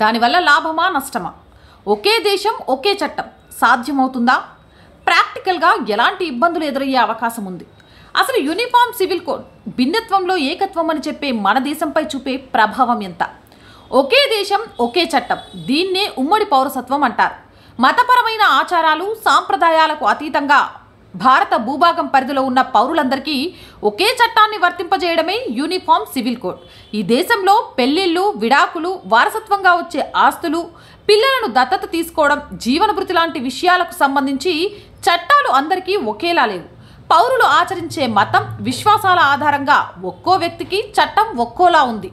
దానివల్ల లాభమా నష్టమా? ఒకే దేశం ఒకే చట్టం సాధ్యమవుతుందా? ప్రాక్టికల్గా ఎలాంటి ఇబ్బందులు ఎదురయ్యే అవకాశం ఉంది? అసలు యూనిఫామ్ సివిల్ కోడ్ భిన్నత్వంలో ఏకత్వం అని చెప్పే మన దేశంపై చూపే ప్రభావం ఎంత? ఒకే దేశం ఒకే చట్టం, దీన్నే ఉమ్మడి పౌరసత్వం అంటారు. మతపరమైన ఆచారాలు సాంప్రదాయాలకు అతీతంగా భారత భూభాగం పరిధిలో ఉన్న పౌరులందరికీ ఒకే చట్టాన్ని వర్తింపజేయడమే యూనిఫామ్ సివిల్ కోడ్. ఈ దేశంలో పెళ్లిళ్ళు, విడాకులు, వారసత్వంగా వచ్చే ఆస్తులు, పిల్లలను దత్తత తీసుకోవడం, జీవనభృతి లాంటి విషయాలకు సంబంధించి చట్టాలు అందరికీ ఒకేలా లేవు. పౌరులు ఆచరించే మతం, విశ్వాసాల ఆధారంగా ఒక్కో వ్యక్తికి చట్టం ఒక్కోలా ఉంది.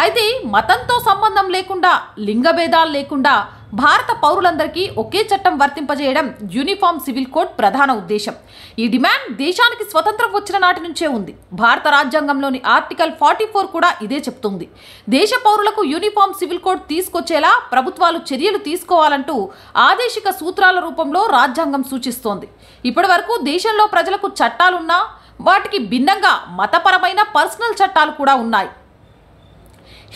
అయితే మతంతో సంబంధం లేకుండా, లింగభేదాలు లేకుండా భారత పౌరులందరికీ ఒకే చట్టం వర్తింపజేయడం యూనిఫామ్ సివిల్ కోడ్ ప్రధాన ఉద్దేశం. ఈ డిమాండ్ దేశానికి స్వతంత్రం వచ్చిన నాటి నుంచే ఉంది. భారత రాజ్యాంగంలోని ఆర్టికల్ 44 కూడా ఇదే చెప్తుంది. దేశ పౌరులకు యూనిఫామ్ సివిల్ కోడ్ తీసుకొచ్చేలా ప్రభుత్వాలు చర్యలు తీసుకోవాలంటూ ఆదేశిక సూత్రాల రూపంలో రాజ్యాంగం సూచిస్తోంది. ఇప్పటి వరకు దేశంలో ప్రజలకు చట్టాలున్నా వాటికి భిన్నంగా మతపరమైన పర్సనల్ చట్టాలు కూడా ఉన్నాయి.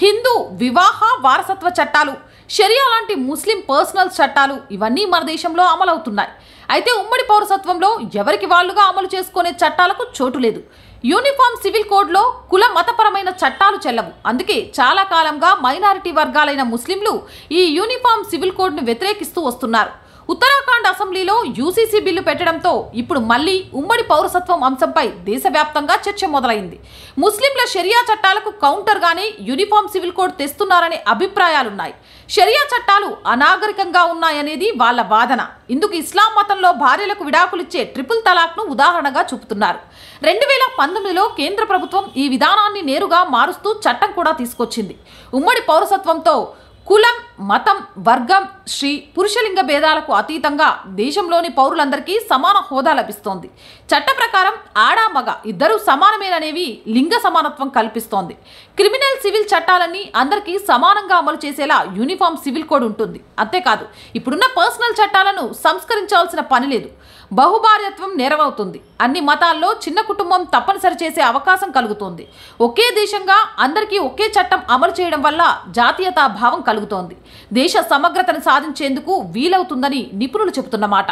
హిందూ వివాహ వారసత్వ చట్టాలు, షరియా లాంటి ముస్లిం పర్సనల్ చట్టాలు ఇవన్నీ మన దేశంలో అమలవుతున్నాయి. అయితే ఉమ్మడి పౌరసత్వంలో ఎవరికి వాళ్ళుగా అమలు చేసుకునే చట్టాలకు చోటు లేదు. యూనిఫామ్ సివిల్ కోడ్లో కుల మతపరమైన చట్టాలు చెల్లవు. అందుకే చాలా కాలంగా మైనారిటీ వర్గాలైన ముస్లింలు ఈ యూనిఫామ్ సివిల్ కోడ్ను వ్యతిరేకిస్తూ వస్తున్నారు. ఉత్తరాఖండ్ అసెంబ్లీలో యూసీసీ బిల్లు పెట్టడంతో ఇప్పుడు మళ్లీ ఉమ్మడి పౌరసత్వం అంశంపై దేశవ్యాప్తంగా చర్చ మొదలైంది. ముస్లింల షరియా చట్టాలకు కౌంటర్గానే యూనిఫామ్ సివిల్ కోడ్ తెస్తున్నారనే అభిప్రాయాలున్నాయి. షరియా చట్టాలు అనాగరికంగా ఉన్నాయనేది వాళ్ళ వాదన. ఇందుకు ఇస్లాం మతంలో భార్యలకు విడాకులిచ్చే ట్రిపుల్ తలాక్ను ఉదాహరణగా చూపుతున్నారు. 2019లో కేంద్ర ప్రభుత్వం ఈ విధానాన్ని నేరుగా మారుస్తూ చట్టం కూడా తీసుకొచ్చింది. ఉమ్మడి పౌరసత్వంతో కులం, మతం, వర్గం, స్త్రీ, పురుషలింగ భేదాలకు అతీతంగా దేశంలోని పౌరులందరికీ సమాన హోదా లభిస్తోంది. చట్ట ప్రకారం ఆడ మగ ఇద్దరూ సమానమేననేవి లింగ సమానత్వం కల్పిస్తోంది. క్రిమినల్, సివిల్ చట్టాలన్నీ అందరికీ సమానంగా అమలు చేసేలా యూనిఫామ్ సివిల్ కోడ్ ఉంటుంది. అంతేకాదు, ఇప్పుడున్న పర్సనల్ చట్టాలను సంస్కరించాల్సిన పని లేదు. బహుభార్యత్వం నేరమవుతుంది. అన్ని మతాల్లో చిన్న కుటుంబం తప్పనిసరి చేసే అవకాశం కలుగుతోంది. ఒకే దేశంగా అందరికీ ఒకే చట్టం అమలు చేయడం వల్ల జాతీయతా భావం కలుగుతోంది. దేశ సమగ్రతను సాధించేందుకు వీలవుతుందని నిపుణులు చెబుతున్నమాట.